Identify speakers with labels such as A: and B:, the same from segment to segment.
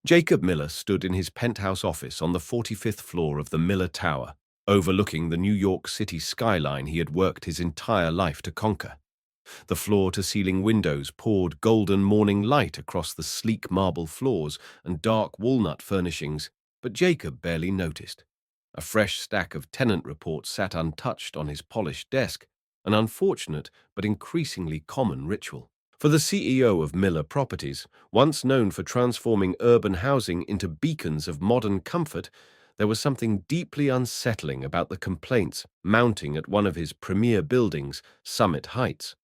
A: Jacob Miller stood in his penthouse office on the 45th floor of the Miller Tower, overlooking the New York City skyline he had worked his entire life to conquer. The floor-to-ceiling windows poured golden morning light across the sleek marble floors and dark walnut furnishings, but Jacob barely noticed. A fresh stack of tenant reports sat untouched on his polished desk, an unfortunate but increasingly common ritual. For the CEO of Miller Properties, once known for transforming urban housing into beacons of modern comfort, there was something deeply unsettling about the complaints mounting at one of his premier buildings, Summit Heights.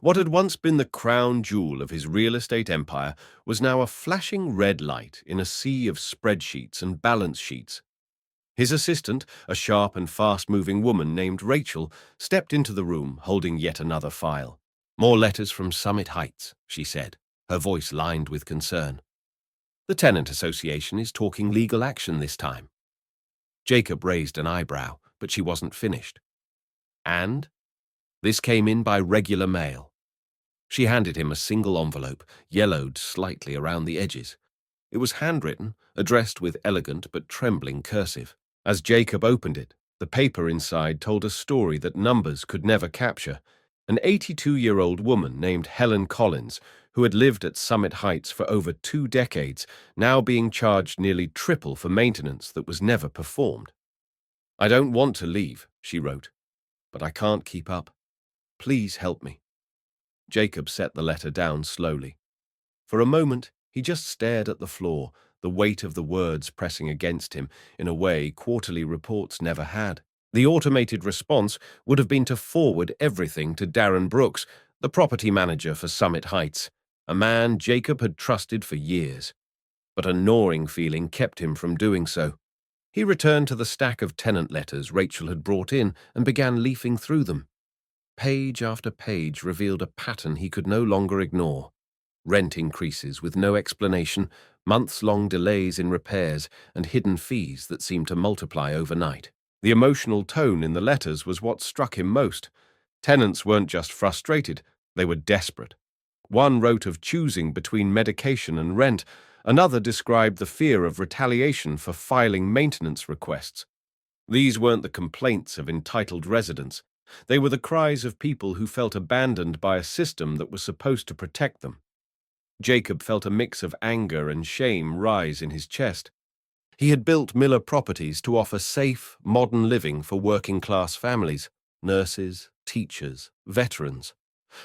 A: What had once been the crown jewel of his real estate empire was now a flashing red light in a sea of spreadsheets and balance sheets. His assistant, a sharp and fast-moving woman named Rachel, stepped into the room holding yet another file. "More letters from Summit Heights," she said, her voice lined with concern. "The Tenant Association is talking legal action this time." Jacob raised an eyebrow, but she wasn't finished. "And?" "This came in by regular mail." She handed him a single envelope, yellowed slightly around the edges. It was handwritten, addressed with elegant but trembling cursive. As Jacob opened it, the paper inside told a story that numbers could never capture. An 82-year-old woman named Helen Collins, who had lived at Summit Heights for over 2 decades, now being charged nearly triple for maintenance that was never performed. "I don't want to leave," she wrote, "but I can't keep up. Please help me." Jacob set the letter down slowly. For a moment, he just stared at the floor, the weight of the words pressing against him in a way quarterly reports never had. The automated response would have been to forward everything to Darren Brooks, the property manager for Summit Heights, a man Jacob had trusted for years. But a gnawing feeling kept him from doing so. He returned to the stack of tenant letters Rachel had brought in and began leafing through them. Page after page revealed a pattern he could no longer ignore. Rent increases with no explanation, months-long delays in repairs, and hidden fees that seemed to multiply overnight. The emotional tone in the letters was what struck him most. Tenants weren't just frustrated, they were desperate. One wrote of choosing between medication and rent, another described the fear of retaliation for filing maintenance requests. These weren't the complaints of entitled residents. They were the cries of people who felt abandoned by a system that was supposed to protect them. Jacob felt a mix of anger and shame rise in his chest. He had built Miller Properties to offer safe, modern living for working-class families, nurses, teachers, veterans.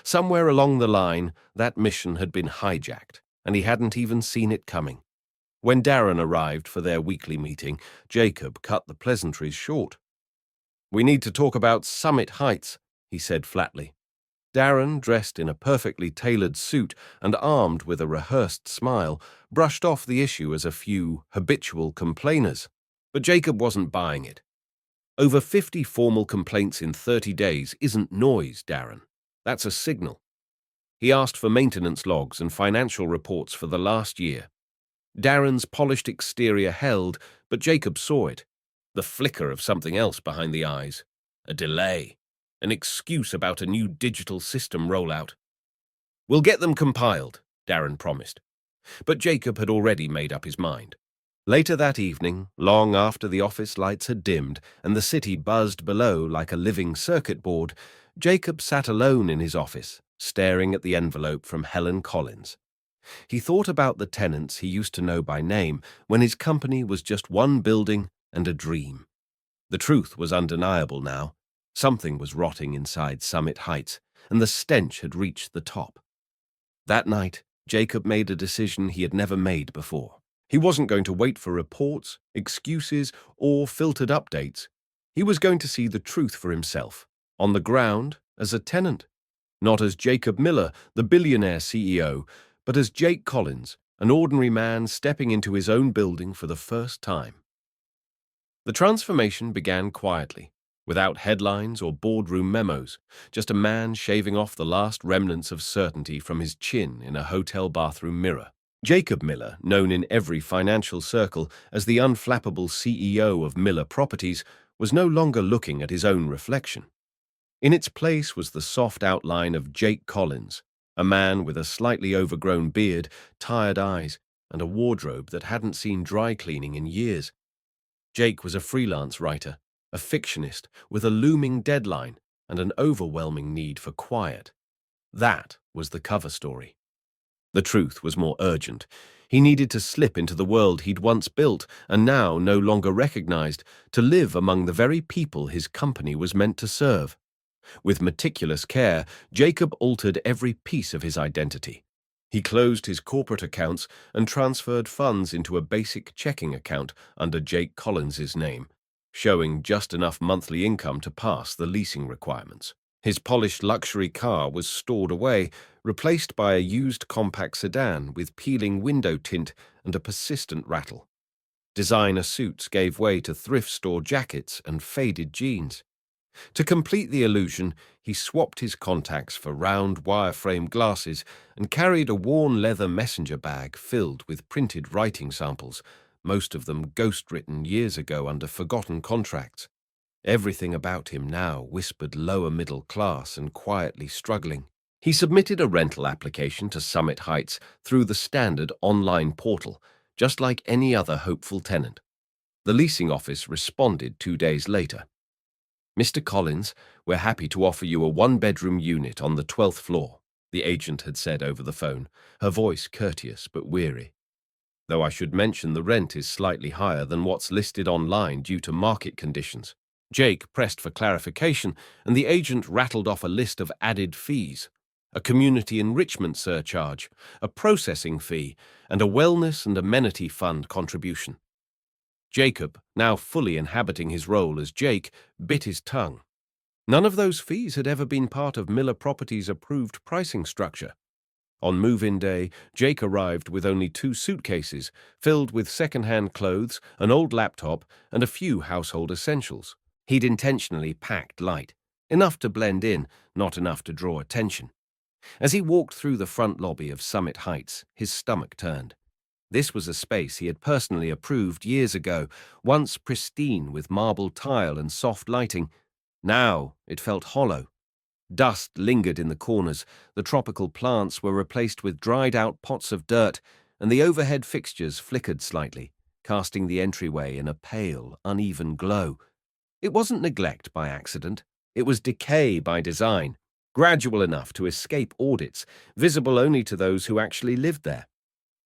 A: Somewhere along the line, that mission had been hijacked, and he hadn't even seen it coming. When Darren arrived for their weekly meeting, Jacob cut the pleasantries short. "We need to talk about Summit Heights," he said flatly. Darren, dressed in a perfectly tailored suit and armed with a rehearsed smile, brushed off the issue as a few habitual complainers. But Jacob wasn't buying it. "Over 50 formal complaints in 30 days isn't noise, Darren. That's a signal." He asked for maintenance logs and financial reports for the last year. Darren's polished exterior held, but Jacob saw it. The flicker of something else behind the eyes. A delay. An excuse about a new digital system rollout. "We'll get them compiled," Darren promised. But Jacob had already made up his mind. Later that evening, long after the office lights had dimmed and the city buzzed below like a living circuit board, Jacob sat alone in his office, staring at the envelope from Helen Collins. He thought about the tenants he used to know by name when his company was just one building and a dream. The truth was undeniable now. Something was rotting inside Summit Heights, and the stench had reached the top. That night, Jacob made a decision he had never made before. He wasn't going to wait for reports, excuses, or filtered updates. He was going to see the truth for himself, on the ground, as a tenant. Not as Jacob Miller, the billionaire CEO, but as Jake Collins, an ordinary man stepping into his own building for the first time. The transformation began quietly, without headlines or boardroom memos, just a man shaving off the last remnants of certainty from his chin in a hotel bathroom mirror. Jacob Miller, known in every financial circle as the unflappable CEO of Miller Properties, was no longer looking at his own reflection. In its place was the soft outline of Jake Collins, a man with a slightly overgrown beard, tired eyes, and a wardrobe that hadn't seen dry cleaning in years. Jake was a freelance writer, a fictionist with a looming deadline and an overwhelming need for quiet. That was the cover story. The truth was more urgent. He needed to slip into the world he'd once built and now no longer recognized, to live among the very people his company was meant to serve. With meticulous care, Jacob altered every piece of his identity. He closed his corporate accounts and transferred funds into a basic checking account under Jake Collins's name, showing just enough monthly income to pass the leasing requirements. His polished luxury car was stored away, replaced by a used compact sedan with peeling window tint and a persistent rattle. Designer suits gave way to thrift store jackets and faded jeans. To complete the illusion, he swapped his contacts for round wireframe glasses and carried a worn leather messenger bag filled with printed writing samples, most of them ghost-written years ago under forgotten contracts. Everything about him now whispered lower middle class and quietly struggling. He submitted a rental application to Summit Heights through the standard online portal, just like any other hopeful tenant. The leasing office responded 2 days later. "Mr. Collins, we're happy to offer you a one-bedroom unit on the 12th floor," the agent had said over the phone, her voice courteous but weary. "Though I should mention the rent is slightly higher than what's listed online due to market conditions." Jake pressed for clarification, and the agent rattled off a list of added fees: a community enrichment surcharge, a processing fee, and a wellness and amenity fund contribution. Jacob, now fully inhabiting his role as Jake, bit his tongue. None of those fees had ever been part of Miller Properties' approved pricing structure. On move-in day, Jake arrived with only 2 suitcases, filled with second-hand clothes, an old laptop, and a few household essentials. He'd intentionally packed light, enough to blend in, not enough to draw attention. As he walked through the front lobby of Summit Heights, his stomach turned. This was a space he had personally approved years ago, once pristine with marble tile and soft lighting. Now it felt hollow. Dust lingered in the corners, the tropical plants were replaced with dried-out pots of dirt, and the overhead fixtures flickered slightly, casting the entryway in a pale, uneven glow. It wasn't neglect by accident. It was decay by design, gradual enough to escape audits, visible only to those who actually lived there.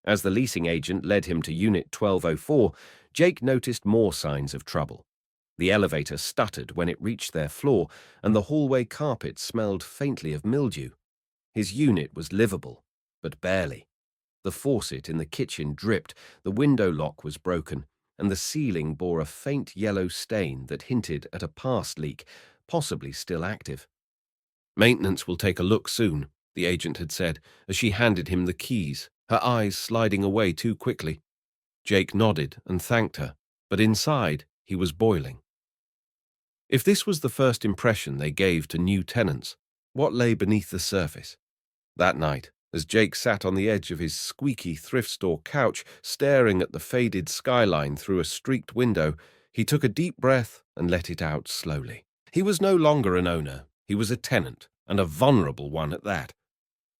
A: As the leasing agent led him to Unit 1204, Jake noticed more signs of trouble. The elevator stuttered when it reached their floor, and the hallway carpet smelled faintly of mildew. His unit was livable, but barely. The faucet in the kitchen dripped, the window lock was broken, and the ceiling bore a faint yellow stain that hinted at a past leak, possibly still active. "Maintenance will take a look soon," the agent had said, as she handed him the keys, her eyes sliding away too quickly. Jake nodded and thanked her, but inside he was boiling. If this was the first impression they gave to new tenants, what lay beneath the surface? That night, as Jake sat on the edge of his squeaky thrift store couch, staring at the faded skyline through a streaked window, he took a deep breath and let it out slowly. He was no longer an owner, he was a tenant, and a vulnerable one at that.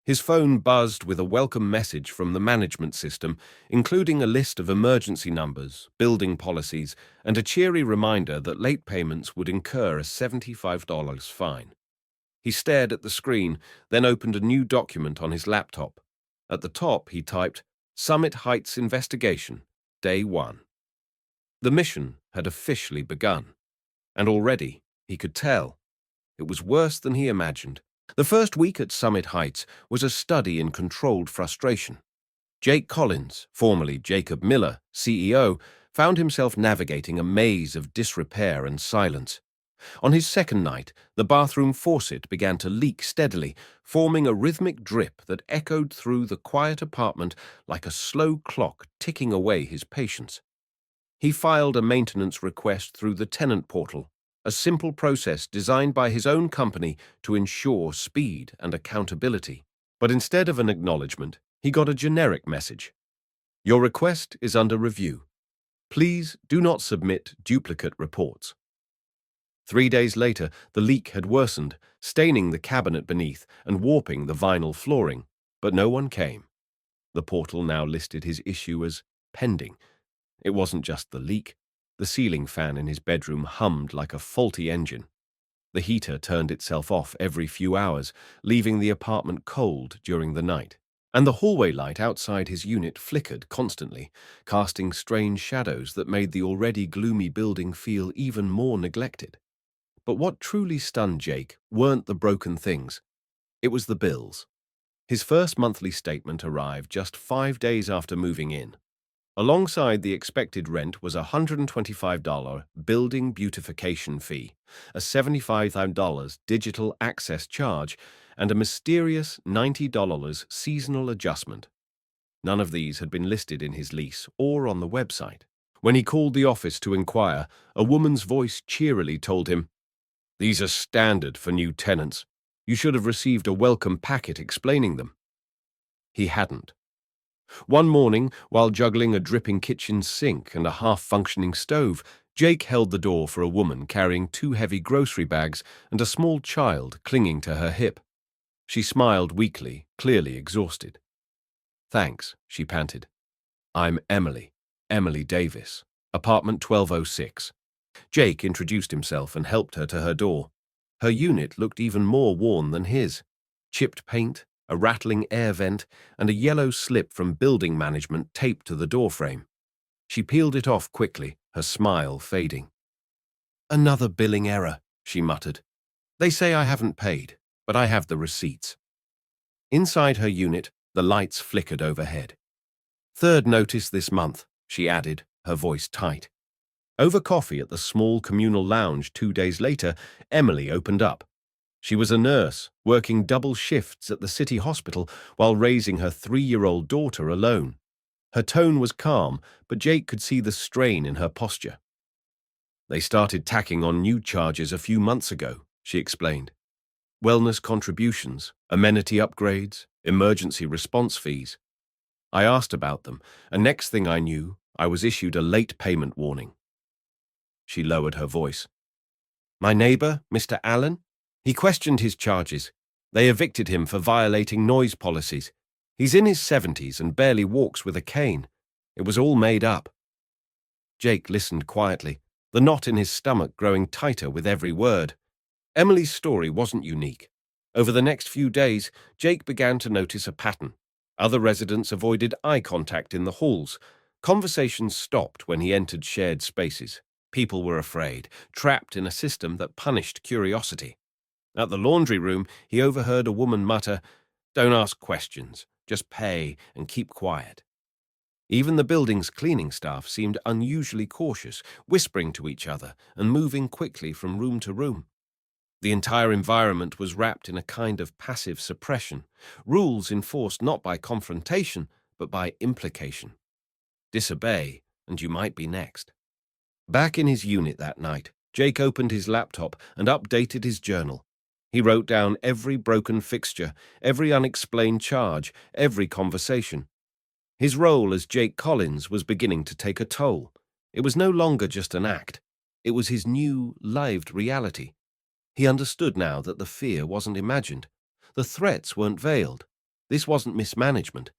A: His phone buzzed with a welcome message from the management system, including a list of emergency numbers, building policies, and a cheery reminder that late payments would incur a $75 fine. He stared at the screen, then opened a new document on his laptop. At the top, he typed, "Summit Heights Investigation, Day 1. The mission had officially begun, and already, he could tell, it was worse than he imagined. The first week at Summit Heights was a study in controlled frustration. Jake Collins, formerly Jacob Miller, CEO, found himself navigating a maze of disrepair and silence. On his second night, the bathroom faucet began to leak steadily, forming a rhythmic drip that echoed through the quiet apartment like a slow clock ticking away his patience. He filed a maintenance request through the tenant portal, a simple process designed by his own company to ensure speed and accountability. But instead of an acknowledgement, he got a generic message. "Your request is under review. Please do not submit duplicate reports." 3 days later, the leak had worsened, staining the cabinet beneath and warping the vinyl flooring, but no one came. The portal now listed his issue as pending. It wasn't just the leak. The ceiling fan in his bedroom hummed like a faulty engine. The heater turned itself off every few hours, leaving the apartment cold during the night. And the hallway light outside his unit flickered constantly, casting strange shadows that made the already gloomy building feel even more neglected. But what truly stunned Jake weren't the broken things. It was the bills. His first monthly statement arrived just 5 days after moving in. Alongside the expected rent was a $125 building beautification fee, a $75 digital access charge, and a mysterious $90 seasonal adjustment. None of these had been listed in his lease or on the website. When he called the office to inquire, a woman's voice cheerily told him, "These are standard for new tenants. You should have received a welcome packet explaining them." He hadn't. One morning, while juggling a dripping kitchen sink and a half-functioning stove, Jake held the door for a woman carrying 2 heavy grocery bags and a small child clinging to her hip. She smiled weakly, clearly exhausted. "Thanks," she panted. "I'm Emily Davis, apartment 1206. Jake introduced himself and helped her to her door. Her unit looked even more worn than his. Chipped paint, a rattling air vent, and a yellow slip from building management taped to the doorframe. She peeled it off quickly, her smile fading. "Another billing error," she muttered. "They say I haven't paid, but I have the receipts." Inside her unit, the lights flickered overhead. "Third notice this month," she added, her voice tight. Over coffee at the small communal lounge 2 days later, Emily opened up. She was a nurse, working double shifts at the city hospital while raising her 3-year-old daughter alone. Her tone was calm, but Jake could see the strain in her posture. "They started tacking on new charges a few months ago," she explained. "Wellness contributions, amenity upgrades, emergency response fees. I asked about them, and next thing I knew, I was issued a late payment warning." She lowered her voice. "My neighbor, Mr. Allen? He questioned his charges. They evicted him for violating noise policies. He's in his 70s and barely walks with a cane. It was all made up." Jake listened quietly, the knot in his stomach growing tighter with every word. Emily's story wasn't unique. Over the next few days, Jake began to notice a pattern. Other residents avoided eye contact in the halls. Conversations stopped when he entered shared spaces. People were afraid, trapped in a system that punished curiosity. At the laundry room, he overheard a woman mutter, "Don't ask questions, just pay and keep quiet." Even the building's cleaning staff seemed unusually cautious, whispering to each other and moving quickly from room to room. The entire environment was wrapped in a kind of passive suppression, rules enforced not by confrontation, but by implication. Disobey, and you might be next. Back in his unit that night, Jake opened his laptop and updated his journal. He wrote down every broken fixture, every unexplained charge, every conversation. His role as Jake Collins was beginning to take a toll. It was no longer just an act. It was his new, lived reality. He understood now that the fear wasn't imagined. The threats weren't veiled. This wasn't mismanagement.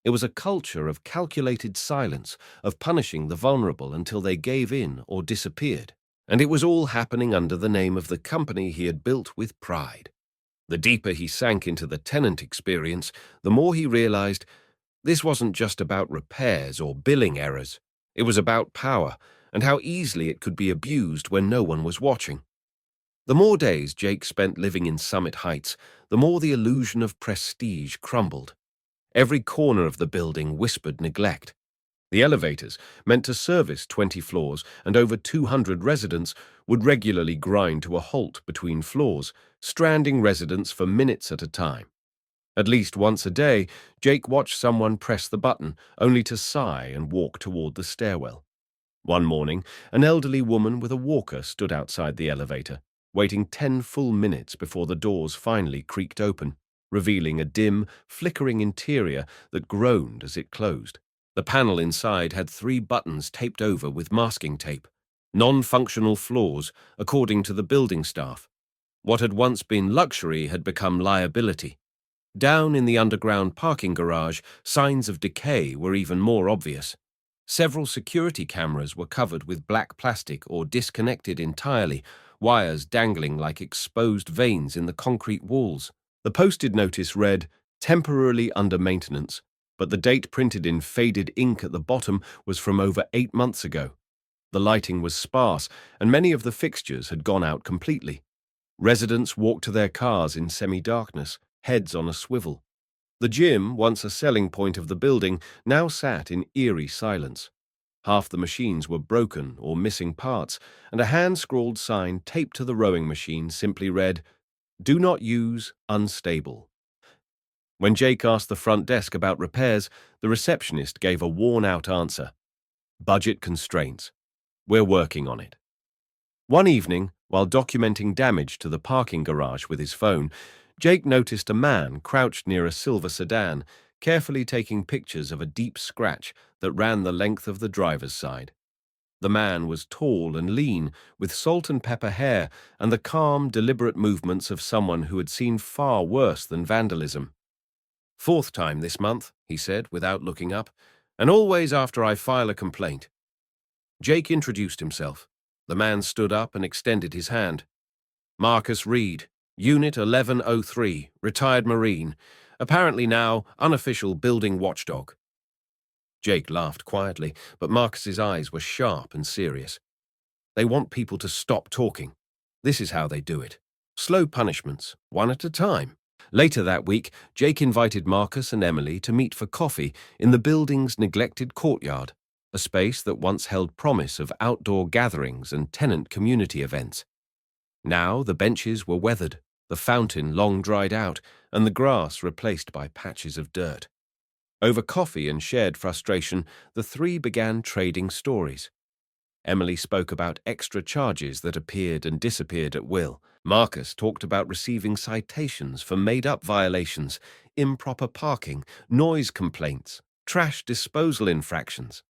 A: It was a culture of calculated silence, of punishing the vulnerable until they gave in or disappeared. And it was all happening under the name of the company he had built with pride. The deeper he sank into the tenant experience, the more he realized this wasn't just about repairs or billing errors. It was about power and how easily it could be abused when no one was watching. The more days Jake spent living in Summit Heights, the more the illusion of prestige crumbled. Every corner of the building whispered neglect. The elevators, meant to service 20 floors and over 200 residents, would regularly grind to a halt between floors, stranding residents for minutes at a time. At least once a day, Jake watched someone press the button, only to sigh and walk toward the stairwell. One morning, an elderly woman with a walker stood outside the elevator, waiting 10 full minutes before the doors finally creaked open, revealing a dim, flickering interior that groaned as it closed. The panel inside had 3 buttons taped over with masking tape. Non-functional floors, according to the building staff. What had once been luxury had become liability. Down in the underground parking garage, signs of decay were even more obvious. Several security cameras were covered with black plastic or disconnected entirely, wires dangling like exposed veins in the concrete walls. The posted notice read, "Temporarily under maintenance," but the date printed in faded ink at the bottom was from over 8 months ago. The lighting was sparse, and many of the fixtures had gone out completely. Residents walked to their cars in semi-darkness, heads on a swivel. The gym, once a selling point of the building, now sat in eerie silence. Half the machines were broken or missing parts, and a hand-scrawled sign taped to the rowing machine simply read, "Do not use, unstable." When Jake asked the front desk about repairs, the receptionist gave a worn-out answer. "Budget constraints. We're working on it." One evening, while documenting damage to the parking garage with his phone, Jake noticed a man crouched near a silver sedan, carefully taking pictures of a deep scratch that ran the length of the driver's side. The man was tall and lean, with salt and pepper hair and the calm, deliberate movements of someone who had seen far worse than vandalism. "Fourth time this month," he said, without looking up, "and always after I file a complaint." Jake introduced himself. The man stood up and extended his hand. "Marcus Reed, Unit 1103, retired Marine, apparently now unofficial building watchdog." Jake laughed quietly, but Marcus's eyes were sharp and serious. "They want people to stop talking. This is how they do it. Slow punishments, one at a time." Later that week, Jake invited Marcus and Emily to meet for coffee in the building's neglected courtyard, a space that once held promise of outdoor gatherings and tenant community events. Now the benches were weathered, the fountain long dried out, and the grass replaced by patches of dirt. Over coffee and shared frustration, the three began trading stories. Emily spoke about extra charges that appeared and disappeared at will. Marcus talked about receiving citations for made-up violations, improper parking, noise complaints, trash disposal infractions.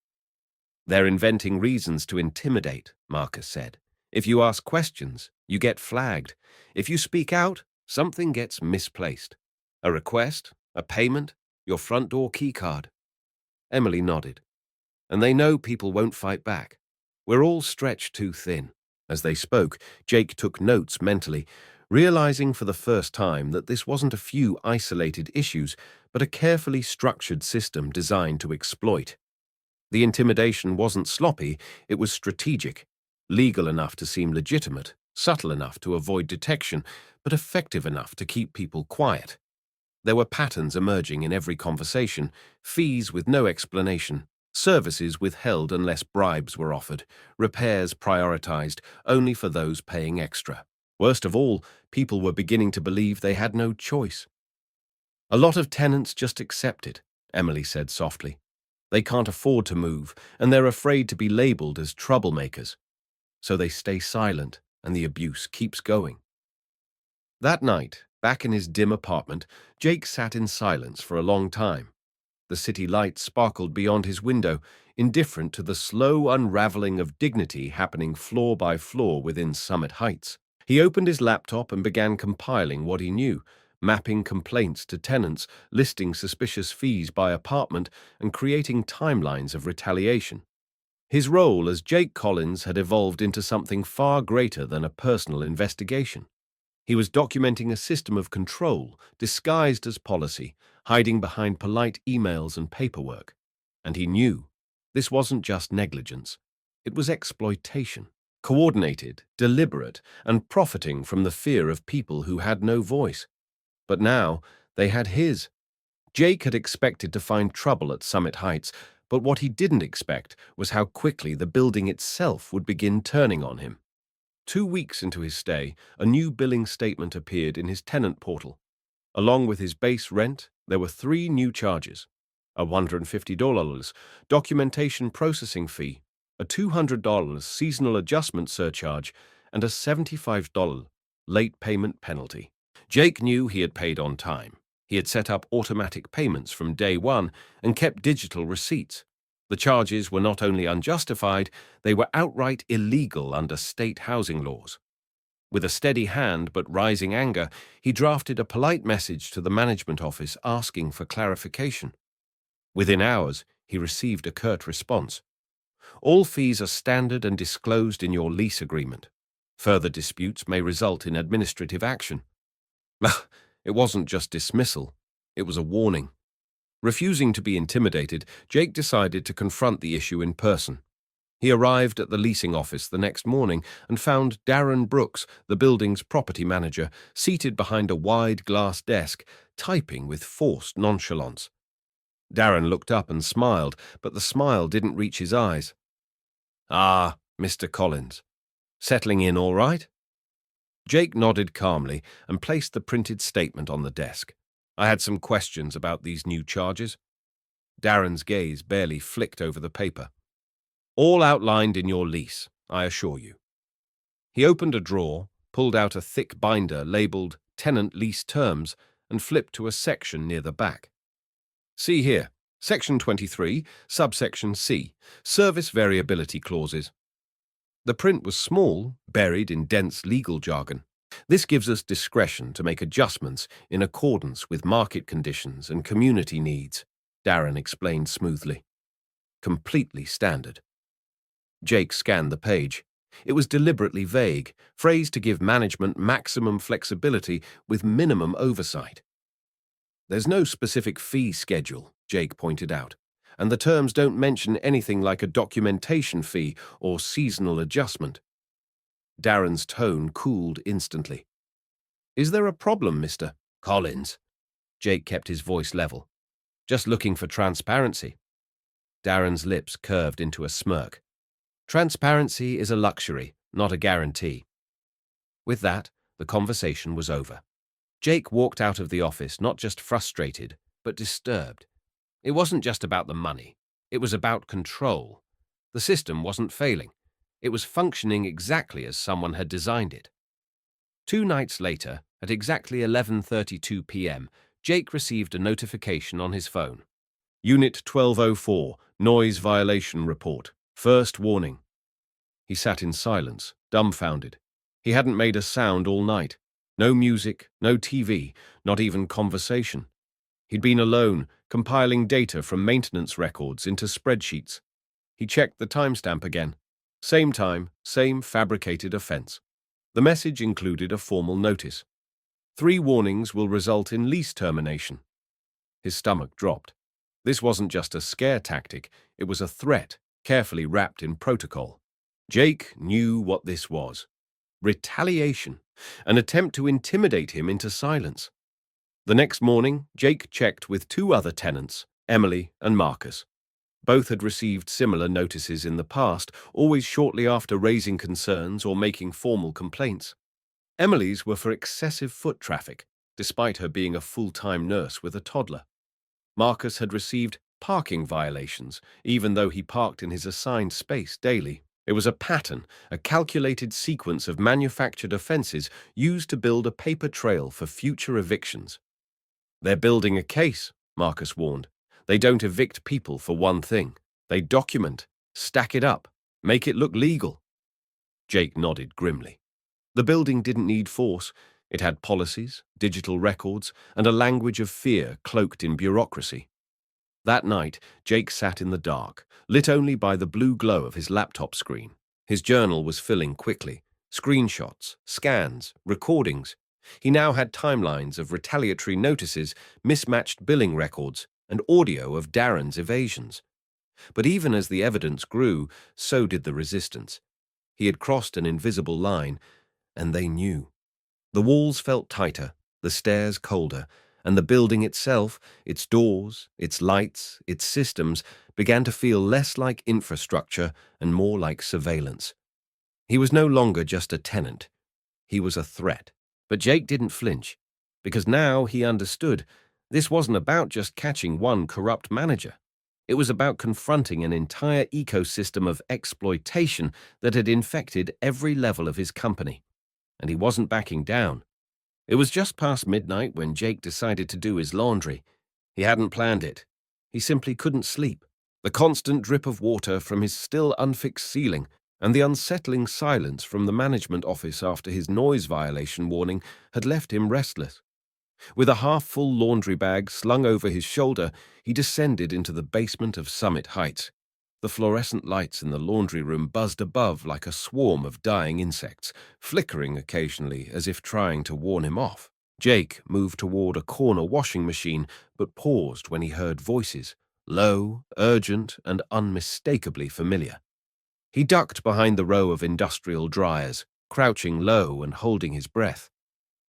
A: "They're inventing reasons to intimidate," Marcus said. "If you ask questions, you get flagged. If you speak out, something gets misplaced. A request, a payment, your front door keycard." Emily nodded. "And they know people won't fight back. We're all stretched too thin." As they spoke, Jake took notes mentally, realizing for the first time that this wasn't a few isolated issues, but a carefully structured system designed to exploit. The intimidation wasn't sloppy, it was strategic, legal enough to seem legitimate, subtle enough to avoid detection, but effective enough to keep people quiet. There were patterns emerging in every conversation, fees with no explanation, services withheld unless bribes were offered, repairs prioritized only for those paying extra. Worst of all, people were beginning to believe they had no choice. "A lot of tenants just accept it," Emily said softly. "They can't afford to move, and they're afraid to be labeled as troublemakers. So they stay silent, and the abuse keeps going." That night, back in his dim apartment, Jake sat in silence for a long time. The city lights sparkled beyond his window, indifferent to the slow unraveling of dignity happening floor by floor within Summit Heights. He opened his laptop and began compiling what he knew, mapping complaints to tenants, listing suspicious fees by apartment, and creating timelines of retaliation. His role as Jake Collins had evolved into something far greater than a personal investigation. He was documenting a system of control, disguised as policy, hiding behind polite emails and paperwork. And he knew this wasn't just negligence. It was exploitation, coordinated, deliberate, and profiting from the fear of people who had no voice. But now they had his. Jake had expected to find trouble at Summit Heights, but what he didn't expect was how quickly the building itself would begin turning on him. 2 weeks into his stay, a new billing statement appeared in his tenant portal. Along with his base rent, there were 3 new charges: a $150 documentation processing fee, a $200 seasonal adjustment surcharge, and a $75 late payment penalty. Jake knew he had paid on time. He had set up automatic payments from day one and kept digital receipts. The charges were not only unjustified, they were outright illegal under state housing laws. With a steady hand but rising anger, he drafted a polite message to the management office asking for clarification. Within hours, he received a curt response. All fees are standard and disclosed in your lease agreement. Further disputes may result in administrative action. It wasn't just dismissal, it was a warning. Refusing to be intimidated, Jake decided to confront the issue in person. He arrived at the leasing office the next morning and found Darren Brooks, the building's property manager, seated behind a wide glass desk, typing with forced nonchalance. Darren looked up and smiled, but the smile didn't reach his eyes. "Ah, Mr. Collins. Settling in all right?" Jake nodded calmly and placed the printed statement on the desk. "I had some questions about these new charges." Darren's gaze barely flicked over the paper. "All outlined in your lease, I assure you." He opened a drawer, pulled out a thick binder labeled Tenant Lease Terms, and flipped to a section near the back. "See here, Section 23, subsection C, Service Variability Clauses." The print was small, buried in dense legal jargon. "This gives us discretion to make adjustments in accordance with market conditions and community needs," Darren explained smoothly. Completely standard. Jake scanned the page. It was deliberately vague, phrased to give management maximum flexibility with minimum oversight. "There's no specific fee schedule," Jake pointed out, "and the terms don't mention anything like a documentation fee or seasonal adjustment." Darren's tone cooled instantly. "Is there a problem, Mr. Collins?" Jake kept his voice level. "Just looking for transparency." Darren's lips curved into a smirk. "Transparency is a luxury, not a guarantee." With that, the conversation was over. Jake walked out of the office not just frustrated, but disturbed. It wasn't just about the money. It was about control. The system wasn't failing. It was functioning exactly as someone had designed it. 2 nights later, at exactly 11:32 p.m., Jake received a notification on his phone. "Unit 1204, Noise Violation Report. First warning." He sat in silence, dumbfounded. He hadn't made a sound all night. No music, no TV, not even conversation. He'd been alone, compiling data from maintenance records into spreadsheets. He checked the timestamp again. Same time, same fabricated offense. The message included a formal notice. 3 warnings will result in lease termination. His stomach dropped. This wasn't just a scare tactic, it was a threat, carefully wrapped in protocol. Jake knew what this was. Retaliation, an attempt to intimidate him into silence. The next morning, Jake checked with 2 other tenants, Emily and Marcus. Both had received similar notices in the past, always shortly after raising concerns or making formal complaints. Emily's were for excessive foot traffic, despite her being a full-time nurse with a toddler. Marcus had received parking violations, even though he parked in his assigned space daily. It was a pattern, a calculated sequence of manufactured offenses used to build a paper trail for future evictions. "They're building a case," Marcus warned. "They don't evict people for one thing. They document, stack it up, make it look legal." Jake nodded grimly. The building didn't need force. It had policies, digital records, and a language of fear cloaked in bureaucracy. That night, Jake sat in the dark, lit only by the blue glow of his laptop screen. His journal was filling quickly. Screenshots, scans, recordings. He now had timelines of retaliatory notices, mismatched billing records, and audio of Darren's evasions. But even as the evidence grew, so did the resistance. He had crossed an invisible line, and they knew. The walls felt tighter, the stairs colder, and the building itself, its doors, its lights, its systems, began to feel less like infrastructure and more like surveillance. He was no longer just a tenant. He was a threat. But Jake didn't flinch, because now he understood this wasn't about just catching one corrupt manager. It was about confronting an entire ecosystem of exploitation that had infected every level of his company. And he wasn't backing down. It was just past midnight when Jake decided to do his laundry. He hadn't planned it. He simply couldn't sleep. The constant drip of water from his still unfixed ceiling, and the unsettling silence from the management office after his noise violation warning had left him restless. With a half-full laundry bag slung over his shoulder, he descended into the basement of Summit Heights. The fluorescent lights in the laundry room buzzed above like a swarm of dying insects, flickering occasionally as if trying to warn him off. Jake moved toward a corner washing machine, but paused when he heard voices, low, urgent, and unmistakably familiar. He ducked behind the row of industrial dryers, crouching low and holding his breath.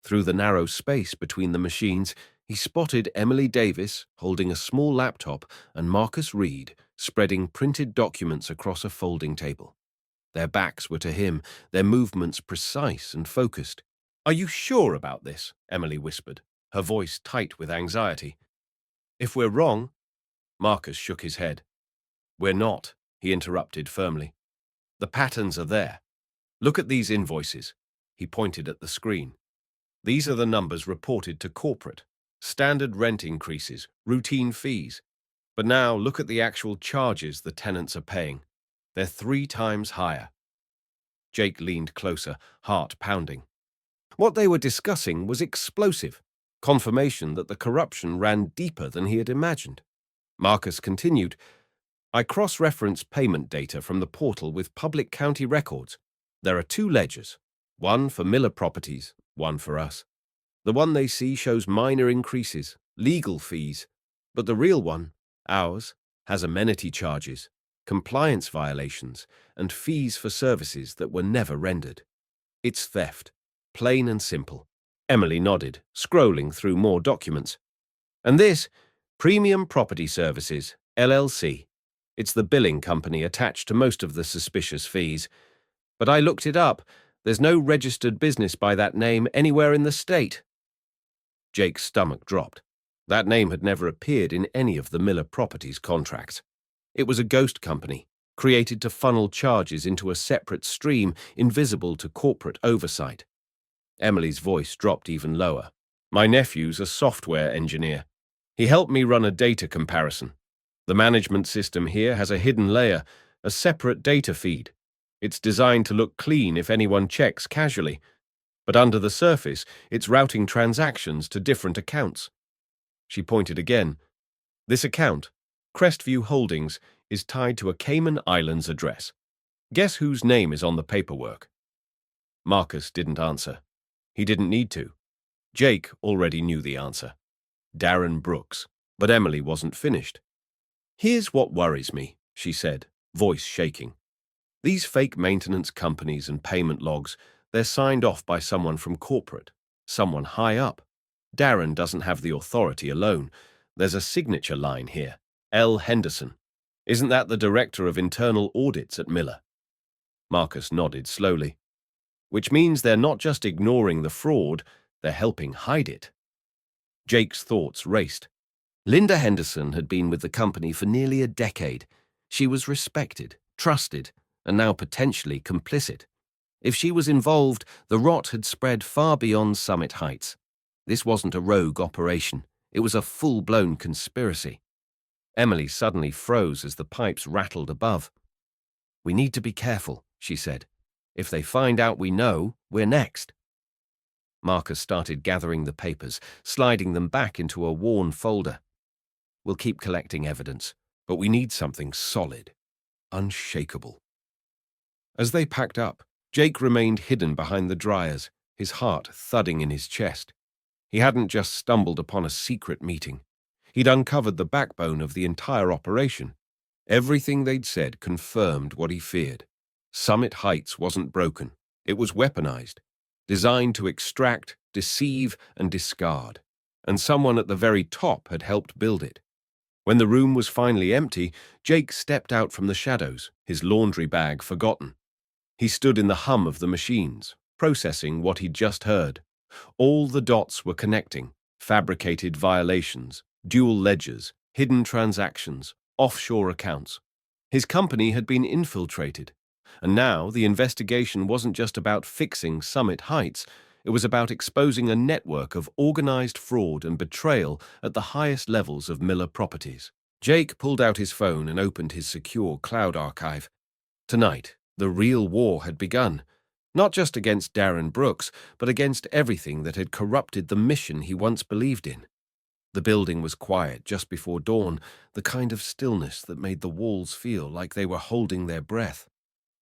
A: Through the narrow space between the machines, he spotted Emily Davis holding a small laptop and Marcus Reed spreading printed documents across a folding table. Their backs were to him, their movements precise and focused. "Are you sure about this?" Emily whispered, her voice tight with anxiety. "If we're wrong—" Marcus shook his head. "We're not," he interrupted firmly. "The patterns are there. Look at these invoices." He pointed at the screen. "These are the numbers reported to corporate. Standard rent increases, routine fees. But now look at the actual charges the tenants are paying. They're 3 times higher." Jake leaned closer, heart pounding. What they were discussing was explosive, confirmation that the corruption ran deeper than he had imagined. Marcus continued, "I cross-referenced payment data from the portal with public county records. There are 2 ledgers, one for Miller Properties, one for us. The one they see shows minor increases, legal fees, but the real one, ours, has amenity charges, compliance violations, and fees for services that were never rendered. It's theft, plain and simple." Emily nodded, scrolling through more documents. "And this, Premium Property Services, LLC. It's the billing company attached to most of the suspicious fees. But I looked it up. There's no registered business by that name anywhere in the state." Jake's stomach dropped. That name had never appeared in any of the Miller Properties contracts. It was a ghost company, created to funnel charges into a separate stream invisible to corporate oversight. Emily's voice dropped even lower. "My nephew's a software engineer. He helped me run a data comparison. The management system here has a hidden layer, a separate data feed. It's designed to look clean if anyone checks casually, but under the surface, it's routing transactions to different accounts." She pointed again. "This account, Crestview Holdings, is tied to a Cayman Islands address. Guess whose name is on the paperwork?" Marcus didn't answer. He didn't need to. Jake already knew the answer. Darren Brooks. But Emily wasn't finished. "Here's what worries me," she said, voice shaking. "These fake maintenance companies and payment logs, they're signed off by someone from corporate, someone high up. Darren doesn't have the authority alone. There's a signature line here. L. Henderson. Isn't that the director of internal audits at Miller?" Marcus nodded slowly. "Which means they're not just ignoring the fraud, they're helping hide it." Jake's thoughts raced. Linda Henderson had been with the company for nearly a decade. She was respected, trusted, and now potentially complicit. If she was involved, the rot had spread far beyond Summit Heights. This wasn't a rogue operation. It was a full-blown conspiracy. Emily suddenly froze as the pipes rattled above. "We need to be careful," she said. "If they find out we know, we're next." Marcus started gathering the papers, sliding them back into a worn folder. "We'll keep collecting evidence, but we need something solid, unshakable." As they packed up, Jake remained hidden behind the dryers, his heart thudding in his chest. He hadn't just stumbled upon a secret meeting. He'd uncovered the backbone of the entire operation. Everything they'd said confirmed what he feared. Summit Heights wasn't broken. It was weaponized, designed to extract, deceive, and discard. And someone at the very top had helped build it. When the room was finally empty, Jake stepped out from the shadows, his laundry bag forgotten. He stood in the hum of the machines, processing what he'd just heard. All the dots were connecting: fabricated violations, dual ledgers, hidden transactions, offshore accounts. His company had been infiltrated, and now the investigation wasn't just about fixing Summit Heights, it was about exposing a network of organized fraud and betrayal at the highest levels of Miller Properties. Jake pulled out his phone and opened his secure cloud archive. "Tonight, The real war had begun, not just against Darren Brooks, but against everything that had corrupted the mission he once believed in. The building was quiet just before dawn, the kind of stillness that made the walls feel like they were holding their breath.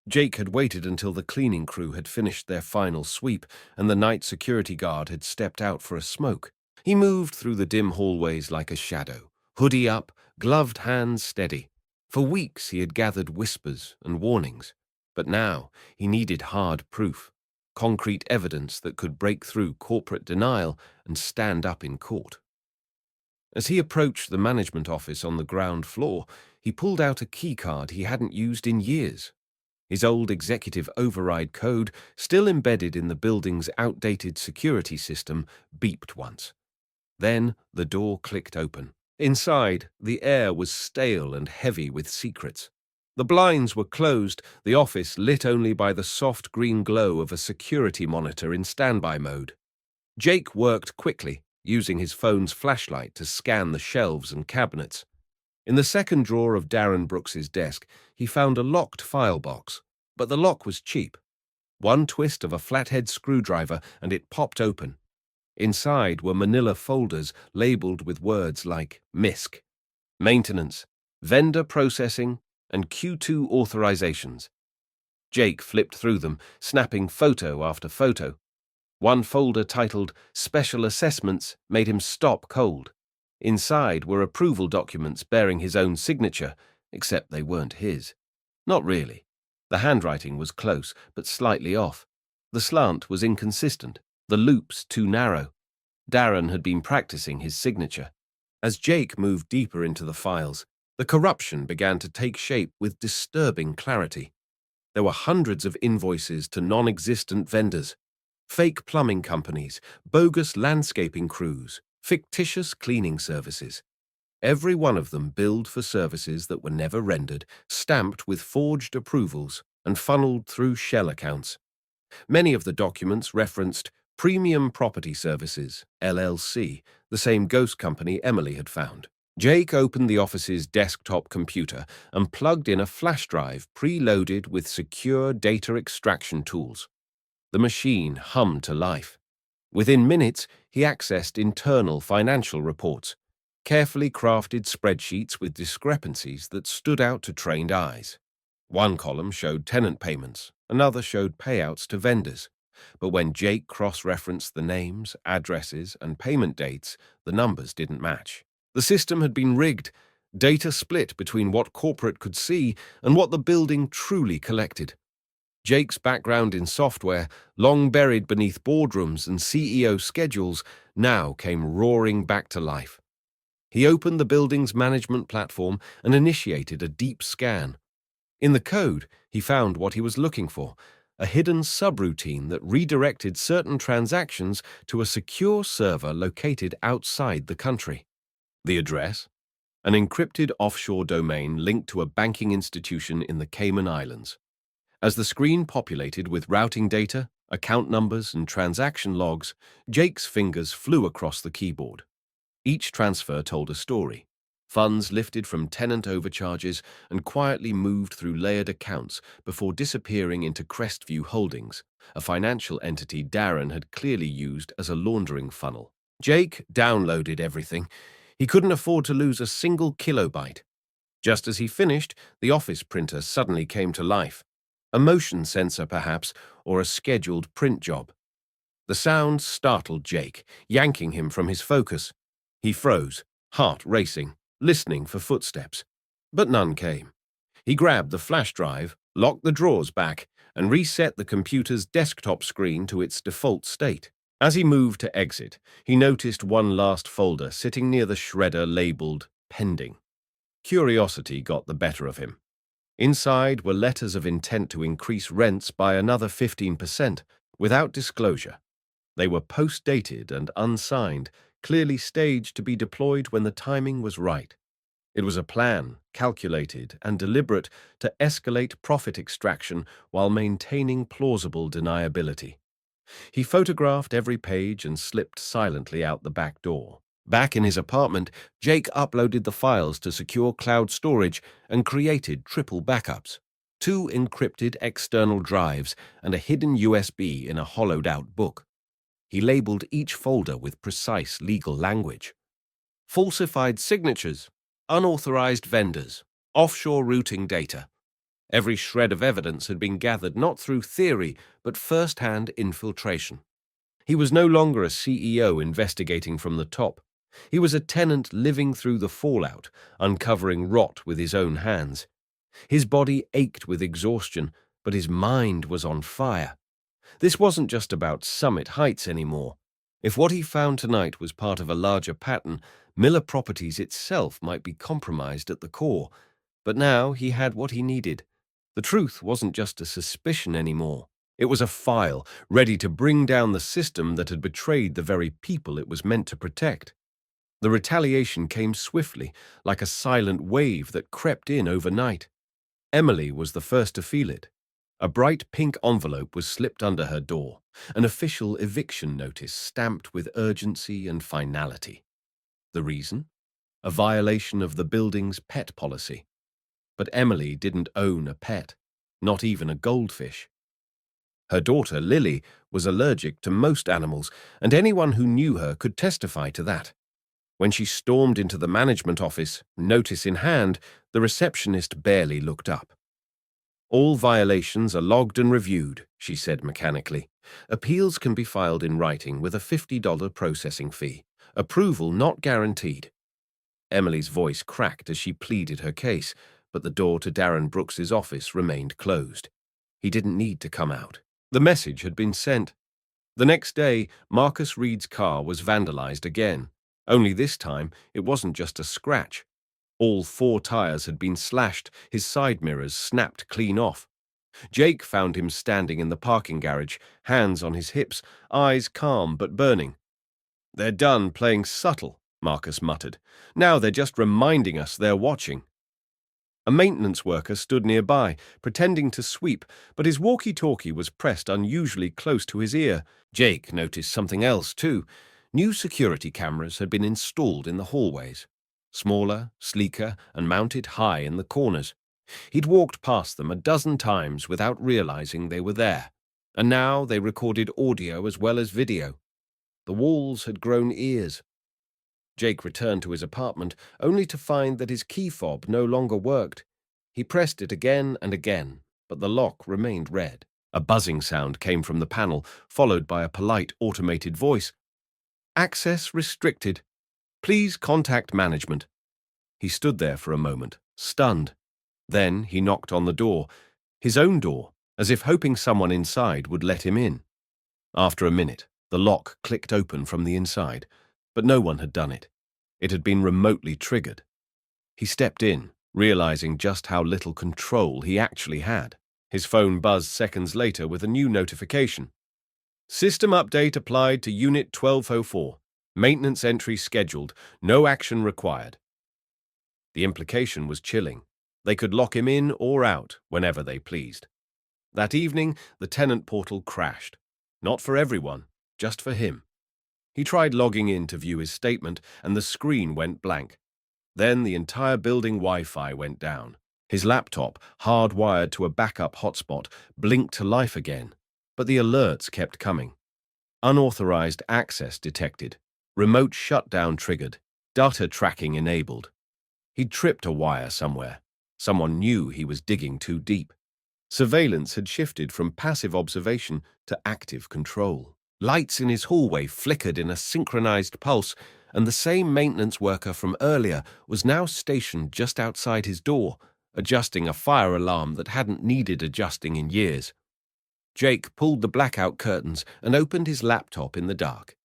A: Jake had waited until the cleaning crew had finished their final sweep and the night security guard had stepped out for a smoke. He moved through the dim hallways like a shadow, hoodie up, gloved hands steady. For weeks he had gathered whispers and warnings, but now he needed hard proof, concrete evidence that could break through corporate denial and stand up in court. As he approached the management office on the ground floor, he pulled out a keycard he hadn't used in years. His old executive override code, still embedded in the building's outdated security system, beeped once. Then the door clicked open. Inside, the air was stale and heavy with secrets. The blinds were closed, the office lit only by the soft green glow of a security monitor in standby mode. Jake worked quickly, using his phone's flashlight to scan the shelves and cabinets. In the second drawer of Darren Brooks's desk, he found a locked file box, but the lock was cheap. One twist of a flathead screwdriver and it popped open. Inside were manila folders labeled with words like MISC, maintenance, vendor processing, and Q2 authorizations. Jake flipped through them, snapping photo after photo. One folder titled Special Assessments made him stop cold. Inside were approval documents bearing his own signature, except they weren't his. Not really. The handwriting was close, but slightly off. The slant was inconsistent, the loops too narrow. Darren had been practicing his signature. As Jake moved deeper into the files, the corruption began to take shape with disturbing clarity. There were hundreds of invoices to non-existent vendors, fake plumbing companies, bogus landscaping crews, fictitious cleaning services. Every one of them billed for services that were never rendered, stamped with forged approvals, and funneled through shell accounts. Many of the documents referenced Premium Property Services, LLC, the same ghost company Emily had found. Jake opened the office's desktop computer and plugged in a flash drive preloaded with secure data extraction tools. The machine hummed to life. Within minutes, he accessed internal financial reports, carefully crafted spreadsheets with discrepancies that stood out to trained eyes. One column showed tenant payments, another showed payouts to vendors. But when Jake cross-referenced the names, addresses, and payment dates, the numbers didn't match. The system had been rigged, data split between what corporate could see and what the building truly collected. Jake's background in software, long buried beneath boardrooms and CEO schedules, now came roaring back to life. He opened the building's management platform and initiated a deep scan. In the code, he found what he was looking for, a hidden subroutine that redirected certain transactions to a secure server located outside the country. The address? An encrypted offshore domain linked to a banking institution in the Cayman Islands. As the screen populated with routing data, account numbers, and transaction logs, Jake's fingers flew across the keyboard. Each transfer told a story. Funds lifted from tenant overcharges and quietly moved through layered accounts before disappearing into Crestview Holdings, a financial entity Darren had clearly used as a laundering funnel. Jake downloaded everything. He couldn't afford to lose a single kilobyte. Just as he finished, the office printer suddenly came to life. A motion sensor, perhaps, or a scheduled print job. The sound startled Jake, yanking him from his focus. He froze, heart racing, listening for footsteps. But none came. He grabbed the flash drive, locked the drawers back, and reset the computer's desktop screen to its default state. As he moved to exit, he noticed one last folder sitting near the shredder labeled Pending. Curiosity got the better of him. Inside were letters of intent to increase rents by another 15%, without disclosure. They were post-dated and unsigned, clearly staged to be deployed when the timing was right. It was a plan, calculated and deliberate, to escalate profit extraction while maintaining plausible deniability. He photographed every page and slipped silently out the back door. Back in his apartment, Jake uploaded the files to secure cloud storage and created triple backups. 2 encrypted external drives, and a hidden USB in a hollowed-out book. He labeled each folder with precise legal language. Falsified signatures, unauthorized vendors, offshore routing data. Every shred of evidence had been gathered not through theory, but first-hand infiltration. He was no longer a CEO investigating from the top. He was a tenant living through the fallout, uncovering rot with his own hands. His body ached with exhaustion, but his mind was on fire. This wasn't just about Summit Heights anymore. If what he found tonight was part of a larger pattern, Miller Properties itself might be compromised at the core. But now he had what he needed. The truth wasn't just a suspicion anymore. It was a file, ready to bring down the system that had betrayed the very people it was meant to protect. The retaliation came swiftly, like a silent wave that crept in overnight. Emily was the first to feel it. A bright pink envelope was slipped under her door, an official eviction notice stamped with urgency and finality. The reason? A violation of the building's pet policy. But Emily didn't own a pet, not even a goldfish. Her daughter, Lily, was allergic to most animals, and anyone who knew her could testify to that. When she stormed into the management office, notice in hand, the receptionist barely looked up. "All violations are logged and reviewed," she said mechanically. "Appeals can be filed in writing with a $50 processing fee. Approval not guaranteed." Emily's voice cracked as she pleaded her case, but the door to Darren Brooks's office remained closed. He didn't need to come out. The message had been sent. The next day, Marcus Reed's car was vandalized again. Only this time, it wasn't just a scratch. All 4 tires had been slashed, his side mirrors snapped clean off. Jake found him standing in the parking garage, hands on his hips, eyes calm but burning. "They're done playing subtle," Marcus muttered. "Now they're just reminding us they're watching." A maintenance worker stood nearby, pretending to sweep, but his walkie-talkie was pressed unusually close to his ear. Jake noticed something else, too. New security cameras had been installed in the hallways. Smaller, sleeker, and mounted high in the corners. He'd walked past them a dozen times without realizing they were there, and now they recorded audio as well as video. The walls had grown ears. Jake returned to his apartment, only to find that his key fob no longer worked. He pressed it again and again, but the lock remained red. A buzzing sound came from the panel, followed by a polite automated voice. "Access restricted. Please contact management." He stood there for a moment, stunned. Then he knocked on the door, his own door, as if hoping someone inside would let him in. After a minute, the lock clicked open from the inside, but no one had done it. It had been remotely triggered. He stepped in, realizing just how little control he actually had. His phone buzzed seconds later with a new notification. "System update applied to Unit 1204. Maintenance entry scheduled. No action required." The implication was chilling. They could lock him in or out whenever they pleased. That evening, the tenant portal crashed. Not for everyone, just for him. He tried logging in to view his statement, and the screen went blank. Then the entire building Wi-Fi went down. His laptop, hardwired to a backup hotspot, blinked to life again, but the alerts kept coming. Unauthorized access detected, remote shutdown triggered, data tracking enabled. He'd tripped a wire somewhere. Someone knew he was digging too deep. Surveillance had shifted from passive observation to active control. Lights in his hallway flickered in a synchronized pulse, and the same maintenance worker from earlier was now stationed just outside his door, adjusting a fire alarm that hadn't needed adjusting in years. Jake pulled the blackout curtains and opened his laptop in the dark.